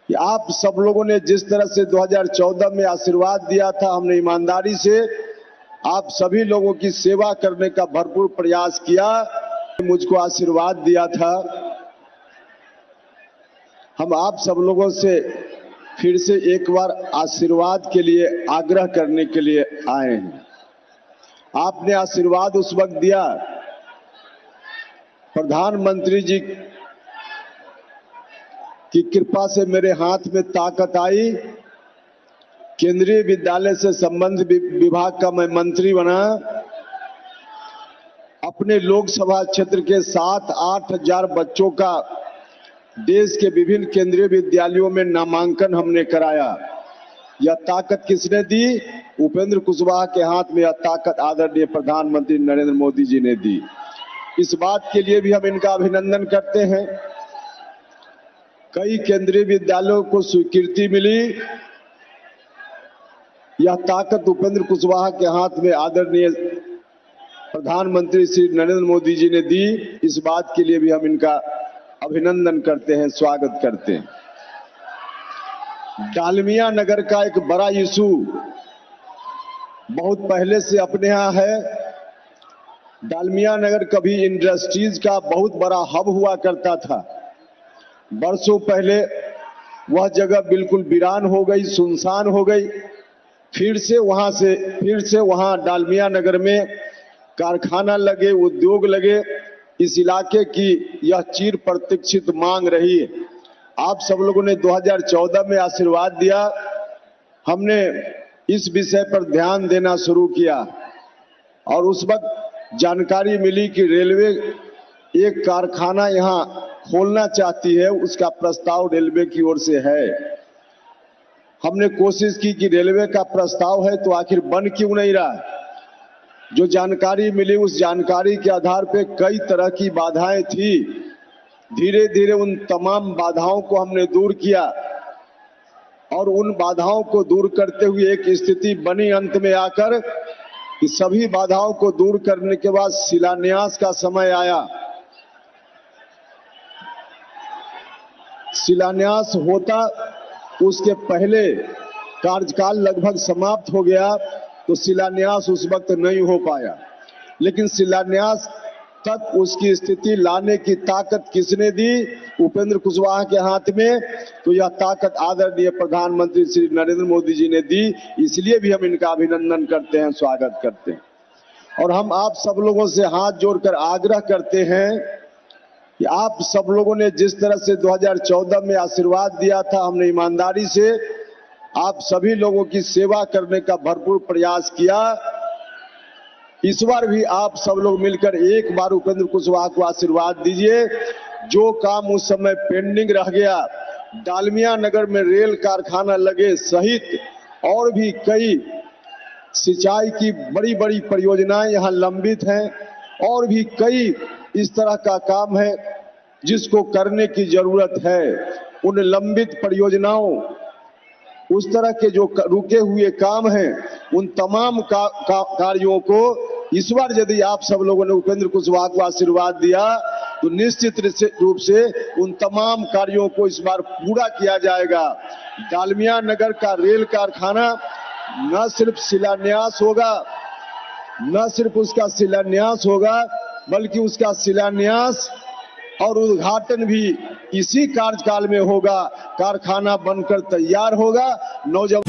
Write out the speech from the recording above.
कि आप सब लोगों ने जिस तरह से 2014 में आशीर्वाद दिया था, हमने ईमानदारी से आप सभी लोगों की सेवा करने का भरपूर प्रयास किया, मुझको आशीर्वाद दिया था। हम आप सब लोगों से फिर से एक बार आशीर्वाद के लिए आग्रह करने के लिए आए हैं। आपने आशीर्वाद उस वक्त दिया, प्रधानमंत्री जी की कृपा से मेरे हाथ में ताकत आई, केंद्रीय विद्यालय से संबंध विभाग का मैं मंत्री बना, अपने लोकसभा क्षेत्र के 7-8 हजार बच्चों का देश के विभिन्न केंद्रीय विद्यालयों में नामांकन हमने कराया। यह ताकत किसने दी? उपेंद्र कुशवाहा के हाथ में यह ताकत आदरणीय प्रधानमंत्री नरेंद्र मोदी जी ने दी। इस बात के लिए भी हम इनका अभिनंदन करते हैं। कई केंद्रीय विद्यालयों को स्वीकृति मिली, यह ताकत उपेंद्र कुशवाहा के हाथ में आदरणीय प्रधानमंत्री श्री नरेंद्र मोदी जी ने दी। इस बात के लिए भी हम इनका अभिनंदन करते हैं, स्वागत करते हैं। डालमिया नगर का एक बड़ा इशू बहुत पहले से अपने यहाँ है। डालमिया नगर कभी इंडस्ट्रीज का बहुत बड़ा हब हुआ करता था। बरसों पहले वह जगह बिल्कुल वीरान हो गई, सुनसान हो गई। फिर से वहां डालमिया नगर में कारखाना लगे, उद्योग लगे। इस इलाके की यह चिर प्रतीक्षित मांग रही है। आप सब लोगों ने 2014 में आशीर्वाद दिया, हमने इस विषय पर ध्यान देना शुरू किया और उस वक्त जानकारी मिली कि रेलवे एक कारखाना यहां खोलना चाहती है, उसका प्रस्ताव रेलवे की ओर से है। हमने कोशिश की कि रेलवे का प्रस्ताव है तो आखिर बन क्यों नहीं रहा। जो जानकारी मिली उस जानकारी के आधार पर कई तरह की बाधाएं थी। धीरे धीरे उन तमाम बाधाओं को हमने दूर किया और उन बाधाओं को दूर करते हुए एक स्थिति बनी अंत में आकर कि सभी बाधाओं को दूर करने के बाद शिलान्यास का समय आया। शिलान्यास होता उसके पहले कार्यकाल लगभग समाप्त हो गया, तो शिलान्यास उस वक्त नहीं हो पाया। लेकिन शिलान्यास तक उसकी स्थिति लाने की ताकत किसने दी? उपेंद्र कुशवाहा के हाथ में। तो यह ताकत आदरणीय प्रधानमंत्री श्री नरेंद्र मोदी जी ने दी। इसलिए भी हम इनका अभिनंदन करते हैं, स्वागत करते हैं। और हम आप सब लोगों से हाथ जोड़कर आग्रह करते हैं कि आप सब लोगों ने जिस तरह से 2014 में आशीर्वाद दिया था, हमने ईमानदारी से आप सभी लोगों की सेवा करने का भरपूर प्रयास किया। इस बार भी आप सब लोग मिलकर एक बार उपेंद्र कुशवाहा को आशीर्वाद दीजिए। जो काम उस समय पेंडिंग रह गया, डालमिया नगर में रेल कारखाना लगे सहित और भी कई सिंचाई की बड़ी बड़ी परियोजनाएं यहां लंबित हैं और भी कई इस तरह का काम है जिसको करने की जरूरत है। उन लंबित परियोजनाओं, उस तरह के जो रुके हुए काम हैं, उन तमाम कार्यों को इस बार यदि आप सब लोगों ने उपेंद्र कुशवाहा को आशीर्वाद दिया तो निश्चित रूप से उन तमाम कार्यों को इस बार पूरा किया जाएगा। डालमिया नगर का रेल कारखाना न सिर्फ शिलान्यास होगा, न सिर्फ उसका शिलान्यास होगा, बल्कि उसका शिलान्यास और उद्घाटन भी इसी कार्यकाल में होगा। कारखाना बनकर तैयार होगा। नौजवान